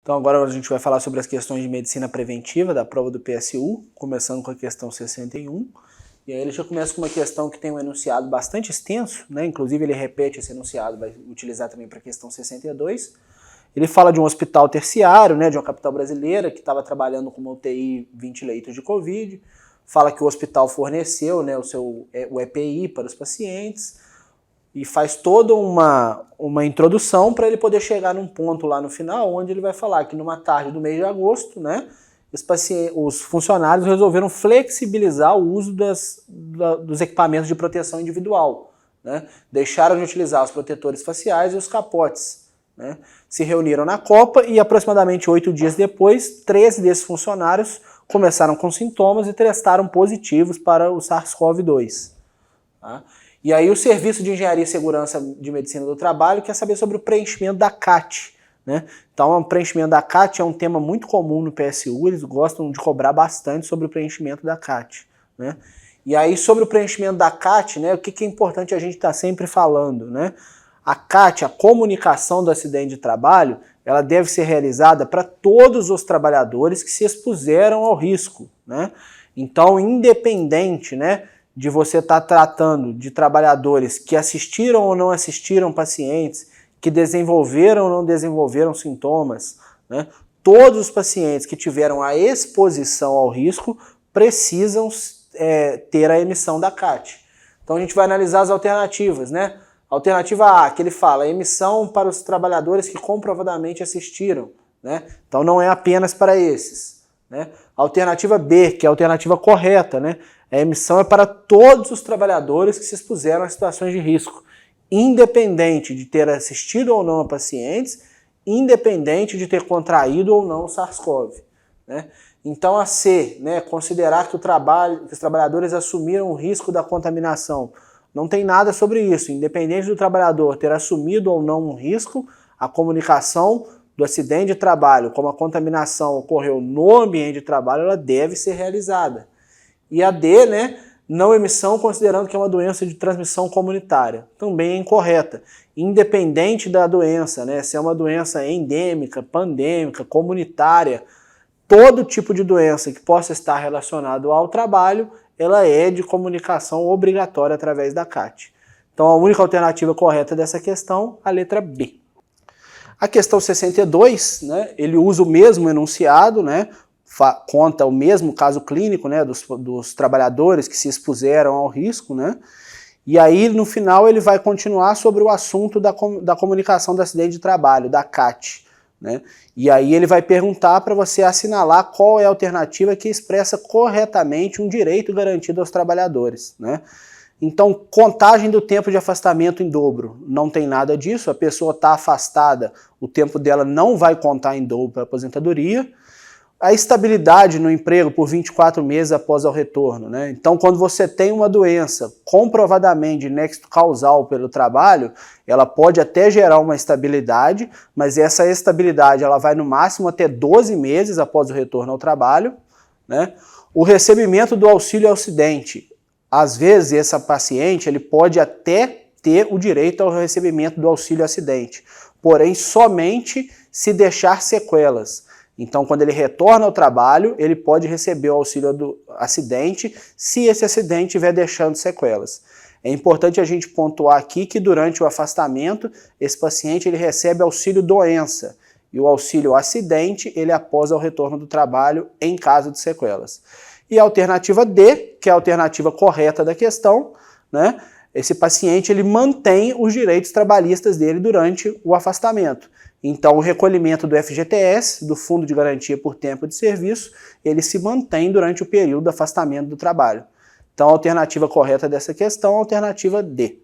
Então agora a gente vai falar sobre as questões de medicina preventiva da prova do PSU, começando com a questão 61. E aí ele já começa com uma questão que tem um enunciado bastante extenso, né? Inclusive ele repete esse enunciado, vai utilizar também para a questão 62. Ele fala de um hospital terciário, né, de uma capital brasileira, que estava trabalhando com uma UTI 20 leitos de Covid. Fala que o hospital forneceu, né, o EPI para os pacientes e faz toda uma introdução para ele poder chegar num ponto lá no final, onde ele vai falar que numa tarde do mês de agosto, né, os funcionários resolveram flexibilizar o uso dos equipamentos de proteção individual, né, deixaram de utilizar os protetores faciais e os capotes, né, se reuniram na Copa e aproximadamente 8 dias depois, 13 desses funcionários começaram com sintomas e testaram positivos para o SARS-CoV-2. Tá? E aí o Serviço de Engenharia e Segurança de Medicina do Trabalho quer saber sobre o preenchimento da CAT. Né? Então o preenchimento da CAT é um tema muito comum no PSU, eles gostam de cobrar bastante sobre o preenchimento da CAT. Né? E aí sobre o preenchimento da CAT, né, o que é importante a gente estar sempre falando, né? A CAT, a comunicação do acidente de trabalho, ela deve ser realizada para todos os trabalhadores que se expuseram ao risco. Né? Então, independente, né, de você estar tratando de trabalhadores que assistiram ou não assistiram pacientes, que desenvolveram ou não desenvolveram sintomas, né, todos os pacientes que tiveram a exposição ao risco precisam ter a emissão da CAT. Então, a gente vai analisar as alternativas, né? Alternativa A, que ele fala, emissão para os trabalhadores que comprovadamente assistiram, né? Então não é apenas para esses, né? Alternativa B, que é a alternativa correta, né? A emissão é para todos os trabalhadores que se expuseram a situações de risco, independente de ter assistido ou não a pacientes, independente de ter contraído ou não o SARS-CoV, né? Então a C, né, considerar que os trabalhadores assumiram o risco da contaminação. Não tem nada sobre isso. Independente do trabalhador ter assumido ou não um risco, a comunicação do acidente de trabalho, como a contaminação ocorreu no ambiente de trabalho, ela deve ser realizada. E a D, né, não emissão, considerando que é uma doença de transmissão comunitária. Também é incorreta. Independente da doença, né, se é uma doença endêmica, pandêmica, comunitária, todo tipo de doença que possa estar relacionado ao trabalho, ela é de comunicação obrigatória através da CAT. Então a única alternativa correta dessa questão, a letra B. A questão 62, né, ele usa o mesmo enunciado, né, conta o mesmo caso clínico, né, dos trabalhadores que se expuseram ao risco, né, e aí no final ele vai continuar sobre o assunto da comunicação do acidente de trabalho, da CAT. Né? E aí ele vai perguntar para você assinalar qual é a alternativa que expressa corretamente um direito garantido aos trabalhadores. Né? Então, contagem do tempo de afastamento em dobro, não tem nada disso, a pessoa está afastada, o tempo dela não vai contar em dobro para a aposentadoria. A estabilidade no emprego por 24 meses após o retorno. Né? Então, quando você tem uma doença comprovadamente de nexo causal pelo trabalho, ela pode até gerar uma estabilidade, mas essa estabilidade ela vai no máximo até 12 meses após o retorno ao trabalho. Né? O recebimento do auxílio acidente. Às vezes, esse paciente ele pode até ter o direito ao recebimento do auxílio acidente, porém somente se deixar sequelas. Então, quando ele retorna ao trabalho, ele pode receber o auxílio do acidente se esse acidente estiver deixando sequelas. É importante a gente pontuar aqui que durante o afastamento, esse paciente ele recebe auxílio doença e o auxílio acidente ele após o retorno do trabalho em caso de sequelas. E a alternativa D, que é a alternativa correta da questão, né? Esse paciente ele mantém os direitos trabalhistas dele durante o afastamento. Então, o recolhimento do FGTS, do Fundo de Garantia por Tempo de Serviço, ele se mantém durante o período do afastamento do trabalho. Então, a alternativa correta dessa questão é a alternativa D.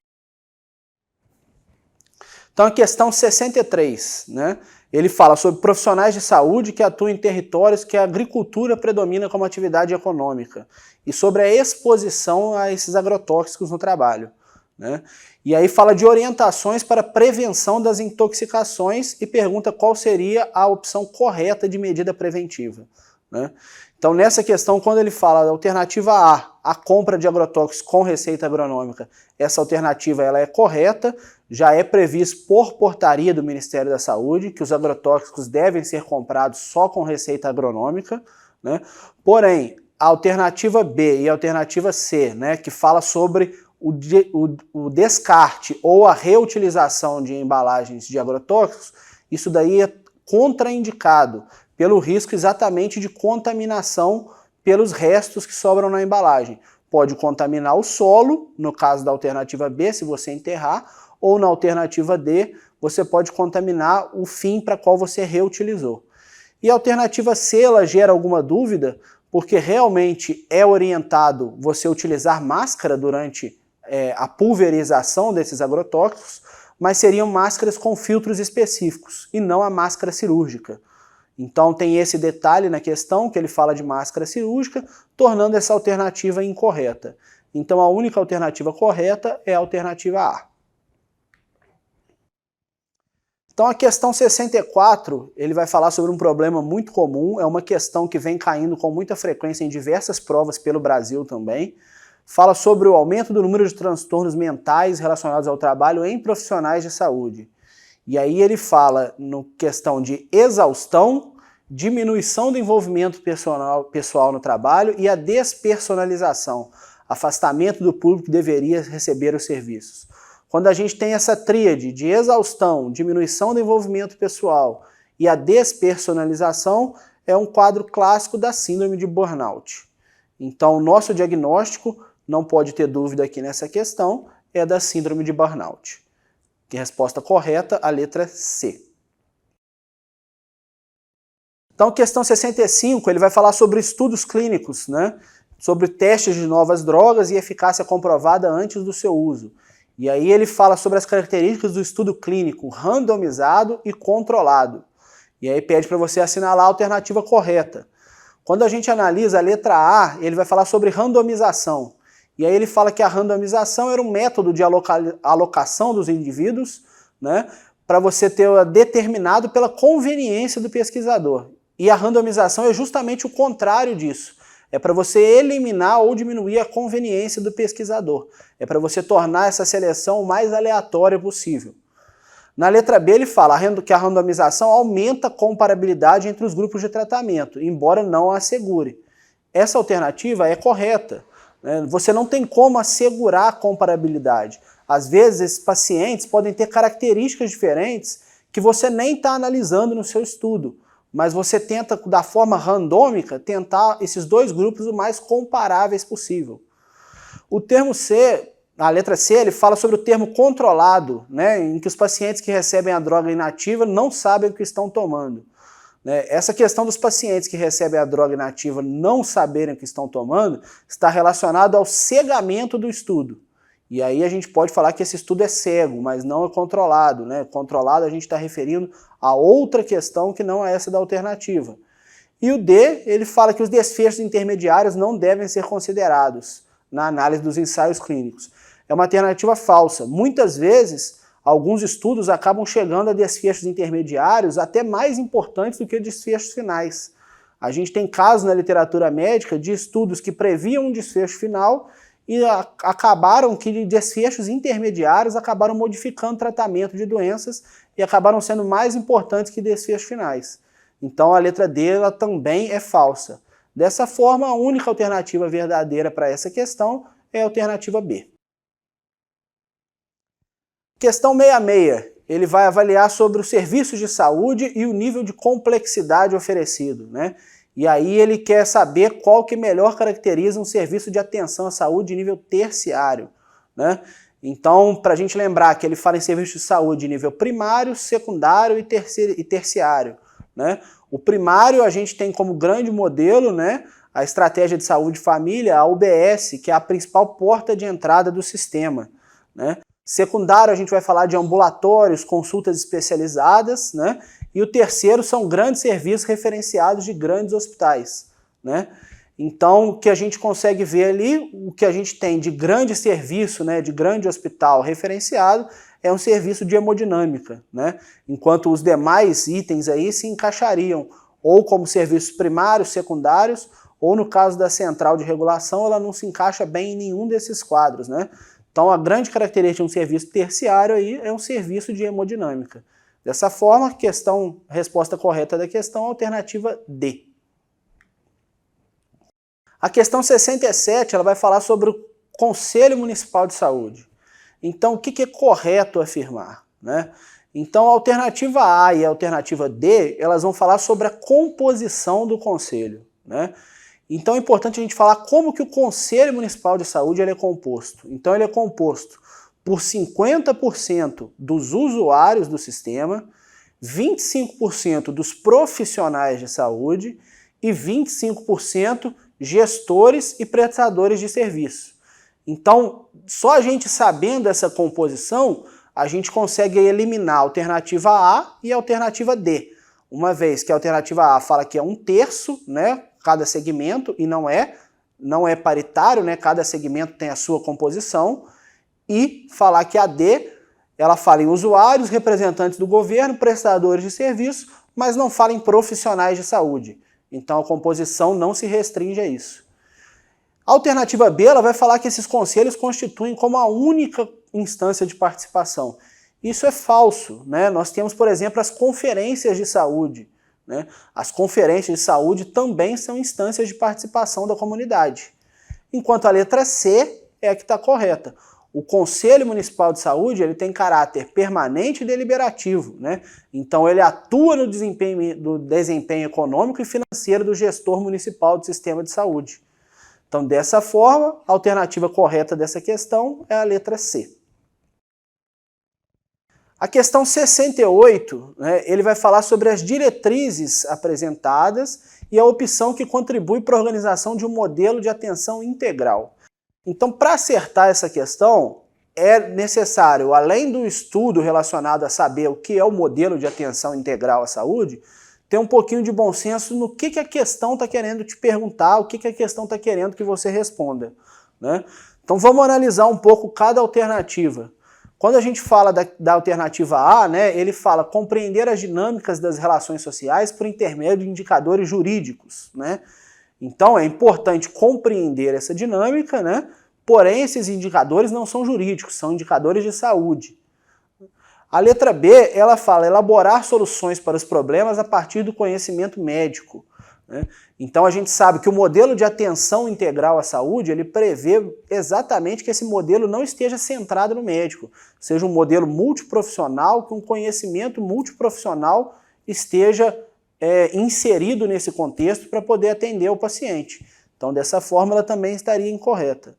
Então, a questão 63, né? Ele fala sobre profissionais de saúde que atuam em territórios que a agricultura predomina como atividade econômica e sobre a exposição a esses agrotóxicos no trabalho. Né? E aí fala de orientações para prevenção das intoxicações e pergunta qual seria a opção correta de medida preventiva. Né? Então nessa questão, quando ele fala da alternativa A, a compra de agrotóxicos com receita agronômica, essa alternativa ela é correta, já é previsto por portaria do Ministério da Saúde que os agrotóxicos devem ser comprados só com receita agronômica, né? Porém, a alternativa B e a alternativa C, né, que fala sobre o descarte ou a reutilização de embalagens de agrotóxicos, isso daí é contraindicado pelo risco exatamente de contaminação pelos restos que sobram na embalagem. Pode contaminar o solo, no caso da alternativa B, se você enterrar, ou na alternativa D, você pode contaminar o fim para qual você reutilizou. E a alternativa C, ela gera alguma dúvida, porque realmente é orientado você utilizar máscara durante a pulverização desses agrotóxicos, mas seriam máscaras com filtros específicos, e não a máscara cirúrgica. Então tem esse detalhe na questão, que ele fala de máscara cirúrgica, tornando essa alternativa incorreta. Então a única alternativa correta é a alternativa A. Então a questão 64, ele vai falar sobre um problema muito comum, é uma questão que vem caindo com muita frequência em diversas provas pelo Brasil também. Fala sobre o aumento do número de transtornos mentais relacionados ao trabalho em profissionais de saúde. E aí ele fala no questão de exaustão, diminuição do envolvimento pessoal no trabalho e a despersonalização, afastamento do público que deveria receber os serviços. Quando a gente tem essa tríade de exaustão, diminuição do envolvimento pessoal e a despersonalização, é um quadro clássico da síndrome de burnout. Então, o nosso diagnóstico, não pode ter dúvida aqui nessa questão, é da síndrome de burnout. Que resposta correta, a letra C. Então, questão 65, ele vai falar sobre estudos clínicos, né? Sobre testes de novas drogas e eficácia comprovada antes do seu uso. E aí ele fala sobre as características do estudo clínico randomizado e controlado. E aí pede para você assinalar a alternativa correta. Quando a gente analisa a letra A, ele vai falar sobre randomização. E aí ele fala que a randomização era um método de alocação dos indivíduos, né, para você ter determinado pela conveniência do pesquisador. E a randomização é justamente o contrário disso. É para você eliminar ou diminuir a conveniência do pesquisador. É para você tornar essa seleção o mais aleatória possível. Na letra B ele fala que a randomização aumenta a comparabilidade entre os grupos de tratamento, embora não a assegure. Essa alternativa é correta. Você não tem como assegurar a comparabilidade. Às vezes esses pacientes podem ter características diferentes que você nem está analisando no seu estudo. Mas você tenta, da forma randômica, tentar esses dois grupos o mais comparáveis possível. O termo C, a letra C, ele fala sobre o termo controlado, né, em que os pacientes que recebem a droga inativa não sabem o que estão tomando. Essa questão dos pacientes que recebem a droga inativa não saberem o que estão tomando está relacionado ao cegamento do estudo. E aí a gente pode falar que esse estudo é cego, mas não é controlado. Controlado a gente está referindo a outra questão que não é essa da alternativa. E o D, ele fala que os desfechos intermediários não devem ser considerados na análise dos ensaios clínicos. É uma alternativa falsa. Muitas vezes, alguns estudos acabam chegando a desfechos intermediários até mais importantes do que desfechos finais. A gente tem casos na literatura médica de estudos que previam um desfecho final e acabaram que desfechos intermediários acabaram modificando o tratamento de doenças e acabaram sendo mais importantes que desfechos finais. Então a letra D ela também é falsa. Dessa forma, a única alternativa verdadeira para essa questão é a alternativa B. Questão 66. Ele vai avaliar sobre os serviços de saúde e o nível de complexidade oferecido, E aí ele quer saber qual que melhor caracteriza um serviço de atenção à saúde de nível terciário, Então, para a gente lembrar que ele fala em serviço de saúde de nível primário, secundário e terciário, O primário a gente tem como grande modelo, a estratégia de saúde de família, a UBS, que é a principal porta de entrada do sistema, Secundário a gente vai falar de ambulatórios, consultas especializadas, E o terceiro são grandes serviços referenciados de grandes hospitais, Então, o que a gente consegue ver ali, o que a gente tem de grande serviço, de grande hospital referenciado, é um serviço de hemodinâmica, Enquanto os demais itens aí se encaixariam ou como serviços primários, secundários, ou no caso da central de regulação, ela não se encaixa bem em nenhum desses quadros, né? Então a grande característica de um serviço terciário aí é um serviço de hemodinâmica. Dessa forma, resposta correta da questão, alternativa D. A questão 67, ela vai falar sobre o Conselho Municipal de Saúde. Então, o que é correto afirmar, né? Então, a alternativa A e a alternativa D, elas vão falar sobre a composição do conselho, né? Então, é importante a gente falar como que o Conselho Municipal de Saúde ele é composto. Então, ele é composto por 50% dos usuários do sistema, 25% dos profissionais de saúde e 25% gestores e prestadores de serviço. Então, só a gente sabendo essa composição, a gente consegue eliminar a alternativa A e a alternativa D. Uma vez que a alternativa A fala que é 1/3, né, cada segmento, e não é paritário, né, cada segmento tem a sua composição, e falar que a D, ela fala em usuários, representantes do governo, prestadores de serviço, mas não fala em profissionais de saúde. Então a composição não se restringe a isso. A alternativa B, ela vai falar que esses conselhos constituem como a única instância de participação. Isso é falso, né? Nós temos, por exemplo, as conferências de saúde, né? As conferências de saúde também são instâncias de participação da comunidade. Enquanto a letra C é a que está correta. O Conselho Municipal de Saúde ele tem caráter permanente e deliberativo, né? Então ele atua no desempenho econômico e financeiro do gestor municipal do sistema de saúde. Então, dessa forma, a alternativa correta dessa questão é a letra C. A questão 68, né, ele vai falar sobre as diretrizes apresentadas e a opção que contribui para a organização de um modelo de atenção integral. Então, para acertar essa questão, é necessário, além do estudo relacionado a saber o que é o modelo de atenção integral à saúde, ter um pouquinho de bom senso no que a questão está querendo te perguntar, o que a questão está querendo que você responda, né? Então vamos analisar um pouco cada alternativa. Quando a gente fala da alternativa A, né, ele fala compreender as dinâmicas das relações sociais por intermédio de indicadores jurídicos, né? Então é importante compreender essa dinâmica, né? Porém esses indicadores não são jurídicos, são indicadores de saúde. A letra B, ela fala elaborar soluções para os problemas a partir do conhecimento médico, né? Então a gente sabe que o modelo de atenção integral à saúde, ele prevê exatamente que esse modelo não esteja centrado no médico, seja um modelo multiprofissional, que um conhecimento multiprofissional esteja inserido nesse contexto para poder atender o paciente. Então dessa forma ela também estaria incorreta,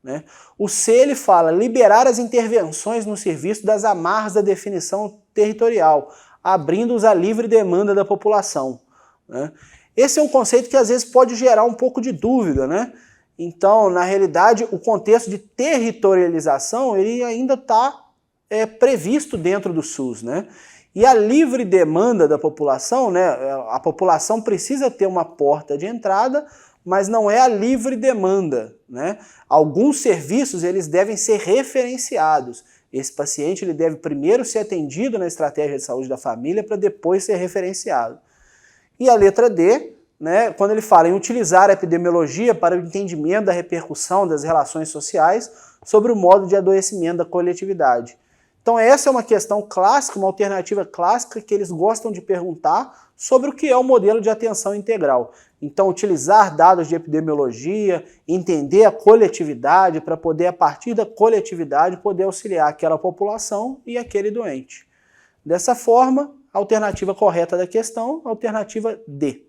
né? O C ele fala liberar as intervenções no serviço das amarras da definição territorial, abrindo-os à livre demanda da população, né? Esse é um conceito que às vezes pode gerar um pouco de dúvida, né? Então, na realidade, o contexto de territorialização ele ainda está previsto dentro do SUS, né? E a livre demanda da população, né? A população precisa ter uma porta de entrada, mas não é a livre demanda, né? Alguns serviços eles devem ser referenciados. Esse paciente ele deve primeiro ser atendido na estratégia de saúde da família para depois ser referenciado. E a letra D, né, quando ele fala em utilizar a epidemiologia para o entendimento da repercussão das relações sociais sobre o modo de adoecimento da coletividade. Então essa é uma questão clássica, uma alternativa clássica que eles gostam de perguntar sobre o que é o modelo de atenção integral. Então utilizar dados de epidemiologia, entender a coletividade para poder, a partir da coletividade, poder auxiliar aquela população e aquele doente. Dessa forma, a alternativa correta da questão, alternativa D.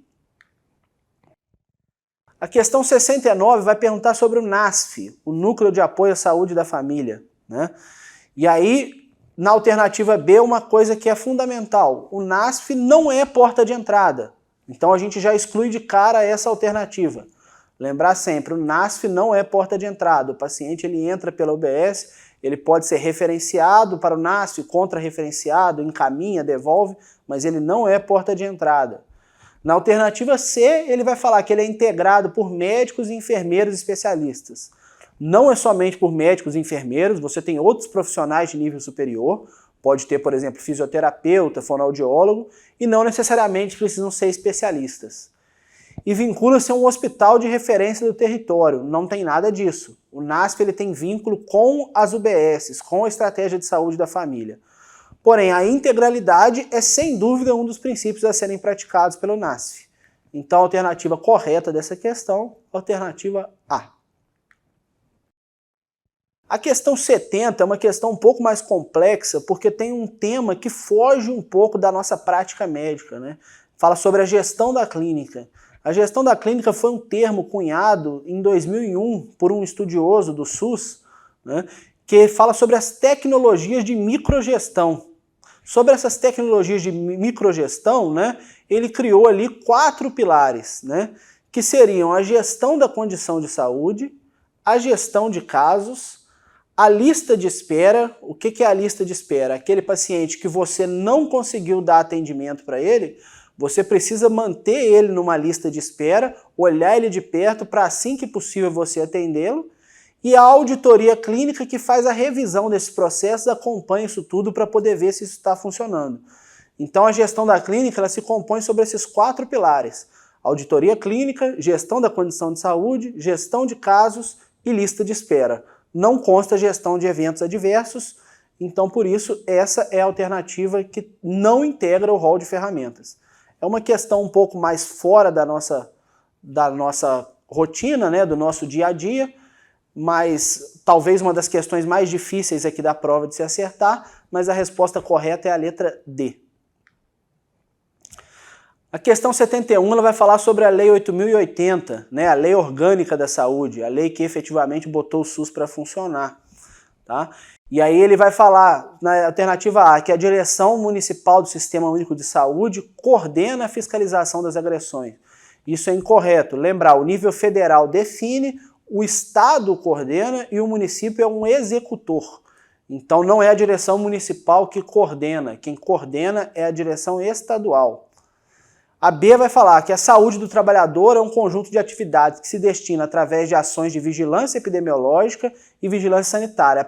A questão 69 vai perguntar sobre o NASF, o Núcleo de Apoio à Saúde da Família, né? E aí, na alternativa B, uma coisa que é fundamental, o NASF não é porta de entrada. Então a gente já exclui de cara essa alternativa. Lembrar sempre, o NASF não é porta de entrada. O paciente ele entra pela UBS, ele pode ser referenciado para o NASF, contra-referenciado, encaminha, devolve, mas ele não é porta de entrada. Na alternativa C, ele vai falar que ele é integrado por médicos e enfermeiros especialistas. Não é somente por médicos e enfermeiros, você tem outros profissionais de nível superior, pode ter, por exemplo, fisioterapeuta, fonoaudiólogo, e não necessariamente precisam ser especialistas. e vincula-se a um hospital de referência do território. Não tem nada disso. O NASF ele tem vínculo com as UBSs, com a estratégia de saúde da família. Porém, a integralidade é sem dúvida um dos princípios a serem praticados pelo NASF. Então, a alternativa correta dessa questão, alternativa A. A questão 70 é uma questão um pouco mais complexa, porque tem um tema que foge um pouco da nossa prática médica, né? Fala sobre a gestão da clínica. A gestão da clínica foi um termo cunhado em 2001 por um estudioso do SUS, né, que fala sobre as tecnologias de microgestão. Sobre essas tecnologias de microgestão, né, ele criou ali 4 pilares, né, que seriam a gestão da condição de saúde, a gestão de casos, a lista de espera. O que é a lista de espera? Aquele paciente que você não conseguiu dar atendimento para ele, você precisa manter ele numa lista de espera, olhar ele de perto para assim que possível você atendê-lo, e a auditoria clínica que faz a revisão desse processo, acompanha isso tudo para poder ver se isso está funcionando. Então a gestão da clínica ela se compõe sobre esses 4 pilares: auditoria clínica, gestão da condição de saúde, gestão de casos e lista de espera. Não consta gestão de eventos adversos, então por isso essa é a alternativa que não integra o rol de ferramentas. É uma questão um pouco mais fora da nossa rotina, né, do nosso dia a dia, mas talvez uma das questões mais difíceis aqui da prova de se acertar, mas a resposta correta é a letra D. A questão 71 ela vai falar sobre a Lei 8.080, né, a Lei Orgânica da Saúde, a lei que efetivamente botou o SUS para funcionar. Tá? E aí ele vai falar, na alternativa A, que a Direção Municipal do Sistema Único de Saúde coordena a fiscalização das agressões. Isso é incorreto. Lembrar, o nível federal define, o Estado coordena e o município é um executor. Então não é a direção municipal que coordena, quem coordena é a direção estadual. A B vai falar que a saúde do trabalhador é um conjunto de atividades que se destina através de ações de vigilância epidemiológica e vigilância sanitária,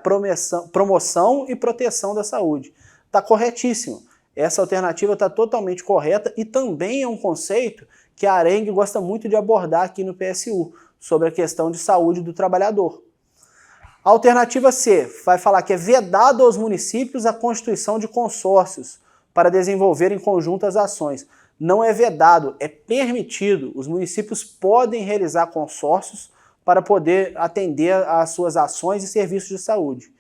promoção e proteção da saúde. Está corretíssimo. Essa alternativa está totalmente correta e também é um conceito que a Arengue gosta muito de abordar aqui no PSU, sobre a questão de saúde do trabalhador. A alternativa C vai falar que é vedado aos municípios a constituição de consórcios para desenvolver em conjunto as ações. Não é vedado, é permitido. Os municípios podem realizar consórcios para poder atender às suas ações e serviços de saúde.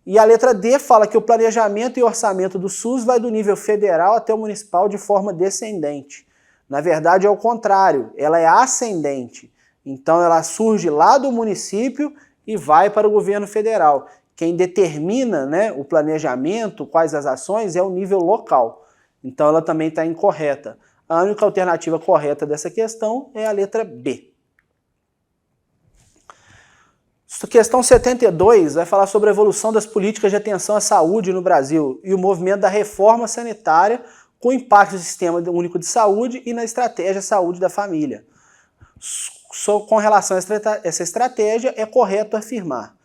E a letra D fala que o planejamento e orçamento do SUS vai do nível federal até o municipal de forma descendente. Na verdade é o contrário, ela é ascendente. Então ela surge lá do município e vai para o governo federal. Quem determina, né, o planejamento, quais as ações, é o nível local. Então ela também está incorreta. A única alternativa correta dessa questão é a letra B. Questão 72 vai falar sobre a evolução das políticas de atenção à saúde no Brasil e o movimento da reforma sanitária com impacto no Sistema Único de Saúde e na estratégia saúde da família. Com relação a essa estratégia, é correto afirmar.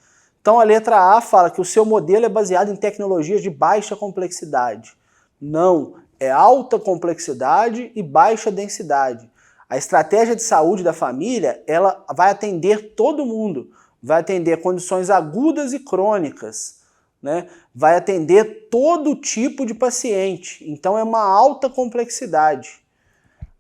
Então a letra A fala que o seu modelo é baseado em tecnologias de baixa complexidade. Não, é alta complexidade e baixa densidade. A estratégia de saúde da família, ela vai atender todo mundo, vai atender condições agudas e crônicas, né? Vai atender todo tipo de paciente, então é uma alta complexidade.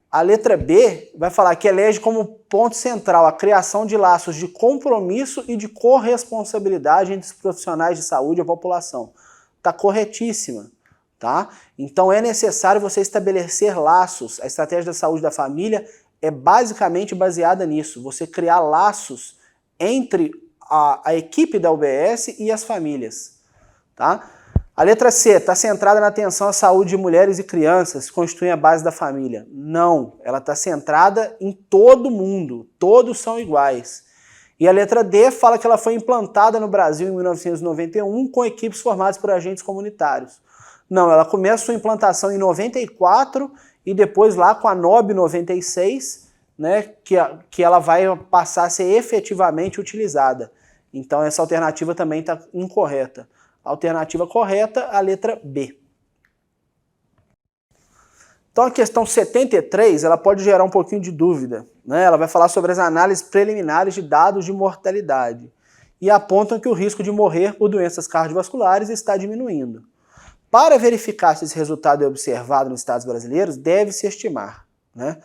A letra B vai falar que elege como ponto central a criação de laços de compromisso e de corresponsabilidade entre os profissionais de saúde e a população. Está corretíssima. Tá? Então é necessário você estabelecer laços. A estratégia da saúde da família é basicamente baseada nisso, você criar laços entre a equipe da UBS e as famílias. Tá? A letra C está centrada na atenção à saúde de mulheres e crianças, que constituem a base da família. Não, ela está centrada em todo mundo, todos são iguais. E a letra D fala que ela foi implantada no Brasil em 1991 com equipes formadas por agentes comunitários. Não, ela começa sua implantação em 94 e depois lá com a NOB 96, né, que ela vai passar a ser efetivamente utilizada. Então essa alternativa também está incorreta. A alternativa correta, a letra B. Então a questão 73, ela pode gerar um pouquinho de dúvida, né? Ela vai falar sobre as análises preliminares de dados de mortalidade e apontam que o risco de morrer por doenças cardiovasculares está diminuindo. Para verificar se esse resultado é observado nos estados brasileiros, deve-se estimar, né?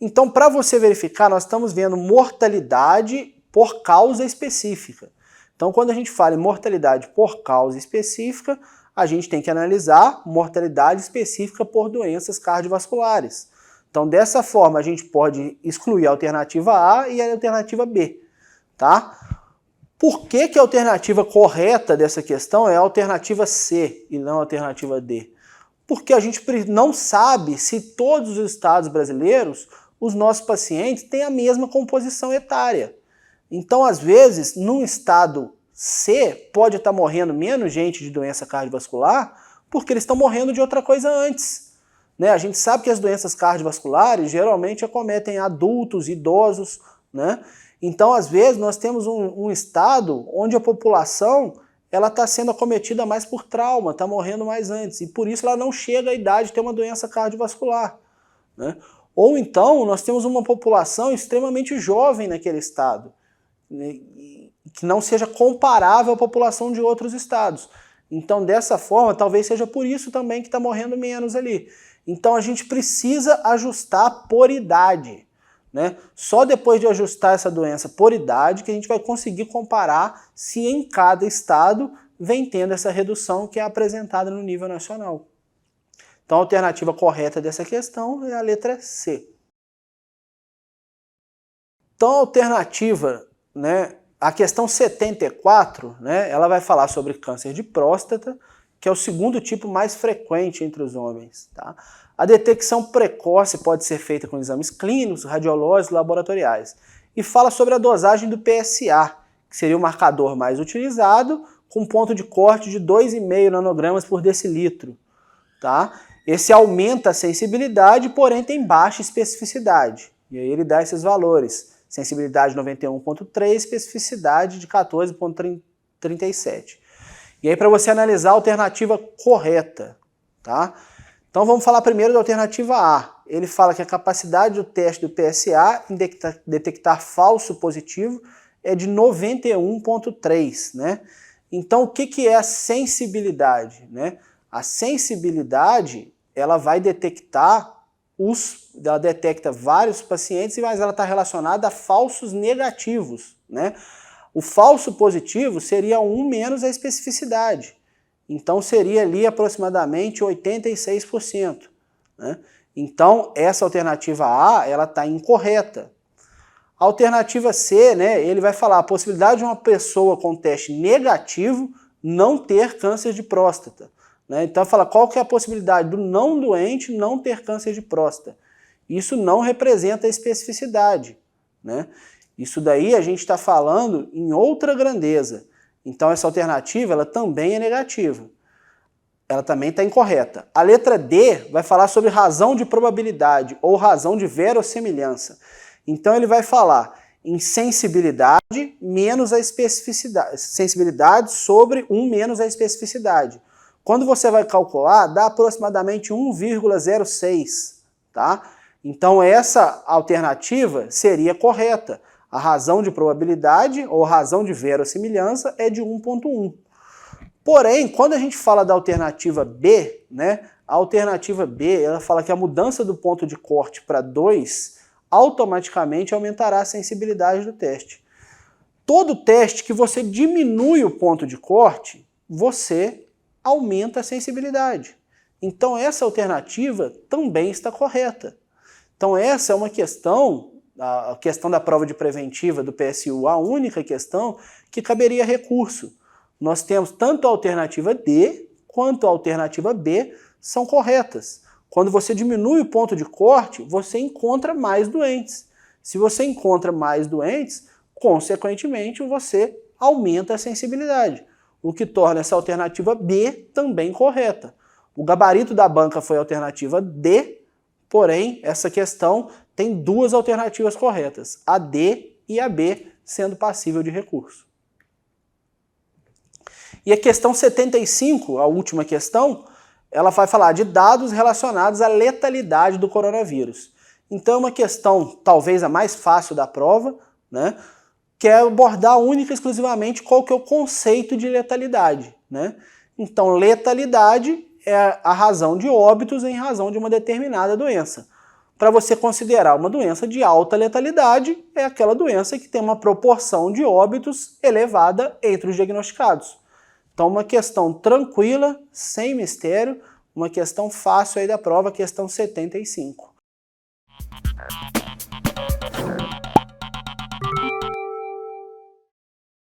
Então, para você verificar, nós estamos vendo mortalidade por causa específica. Então, quando a gente fala em mortalidade por causa específica, a gente tem que analisar mortalidade específica por doenças cardiovasculares. Então, dessa forma, a gente pode excluir a alternativa A e a alternativa B, tá? Por que que a alternativa correta dessa questão é a alternativa C e não a alternativa D? Porque a gente não sabe se todos os estados brasileiros, os nossos pacientes têm a mesma composição etária. Então, às vezes, num estado C, pode estar morrendo menos gente de doença cardiovascular porque eles estão morrendo de outra coisa antes, né? A gente sabe que as doenças cardiovasculares geralmente acometem adultos, idosos, né? Então, às vezes, nós temos um estado onde a população ela está sendo acometida mais por trauma, está morrendo mais antes, e por isso ela não chega à idade de ter uma doença cardiovascular, né? Ou então, nós temos uma população extremamente jovem naquele estado, né, que não seja comparável à população de outros estados. Então, dessa forma, talvez seja por isso também que está morrendo menos ali. Então, a gente precisa ajustar por idade, né? Só depois de ajustar essa doença por idade que a gente vai conseguir comparar se em cada estado vem tendo essa redução que é apresentada no nível nacional. Então, a alternativa correta dessa questão é a letra C. Então, a alternativa, né, a questão 74, né, ela vai falar sobre câncer de próstata, que é o segundo tipo mais frequente entre os homens, tá? A detecção precoce pode ser feita com exames clínicos, radiológicos, laboratoriais. E fala sobre a dosagem do PSA, que seria o marcador mais utilizado, com ponto de corte de 2,5 nanogramas por decilitro, tá? Esse aumenta a sensibilidade, porém tem baixa especificidade. E aí ele dá esses valores. Sensibilidade 91,3, especificidade de 14,37. E aí para você analisar a alternativa correta, tá? Então vamos falar primeiro da alternativa A. Ele fala que a capacidade do teste do PSA em detectar falso positivo é de 91,3, né? Então o que é a sensibilidade, né? A sensibilidade, ela vai detectar ela detecta vários pacientes, mas ela está relacionada a falsos negativos, né? O falso positivo seria 1 menos a especificidade. Então seria ali aproximadamente 86%, né? Então essa alternativa A, ela está incorreta. A alternativa C, né, ele vai falar a possibilidade de uma pessoa com teste negativo não ter câncer de próstata, né? Então fala qual que é a possibilidade do não doente não ter câncer de próstata. Isso não representa a especificidade, né? Isso daí a gente está falando em outra grandeza. Então essa alternativa ela também é negativa. Ela também está incorreta. A letra D vai falar sobre razão de probabilidade ou razão de verossimilhança. Então ele vai falar em sensibilidade menos a especificidade. Sensibilidade sobre 1 menos a especificidade. Quando você vai calcular, dá aproximadamente 1,06, tá? Então essa alternativa seria correta. A razão de probabilidade ou razão de verossimilhança é de 1,1. Porém, quando a gente fala da alternativa B, né, a alternativa B, ela fala que a mudança do ponto de corte para 2 automaticamente aumentará a sensibilidade do teste. Todo teste que você diminui o ponto de corte, você aumenta a sensibilidade. Então essa alternativa também está correta. Então essa é uma questão, a questão da prova de preventiva do PSU, a única questão que caberia recurso. Nós temos tanto a alternativa D quanto a alternativa B são corretas. Quando você diminui o ponto de corte, você encontra mais doentes. Se você encontra mais doentes, consequentemente você aumenta a sensibilidade, o que torna essa alternativa B também correta. O gabarito da banca foi a alternativa D, porém essa questão tem 2 alternativas corretas, a D e a B, sendo passível de recurso. E a questão 75, a última questão, ela vai falar de dados relacionados à letalidade do coronavírus. Então, uma questão, talvez a mais fácil da prova, né, que é abordar única e exclusivamente qual que é o conceito de letalidade, né? Então, letalidade é a razão de óbitos em razão de uma determinada doença. Para você considerar uma doença de alta letalidade, é aquela doença que tem uma proporção de óbitos elevada entre os diagnosticados. Então, uma questão tranquila, sem mistério, uma questão fácil aí da prova, questão 75.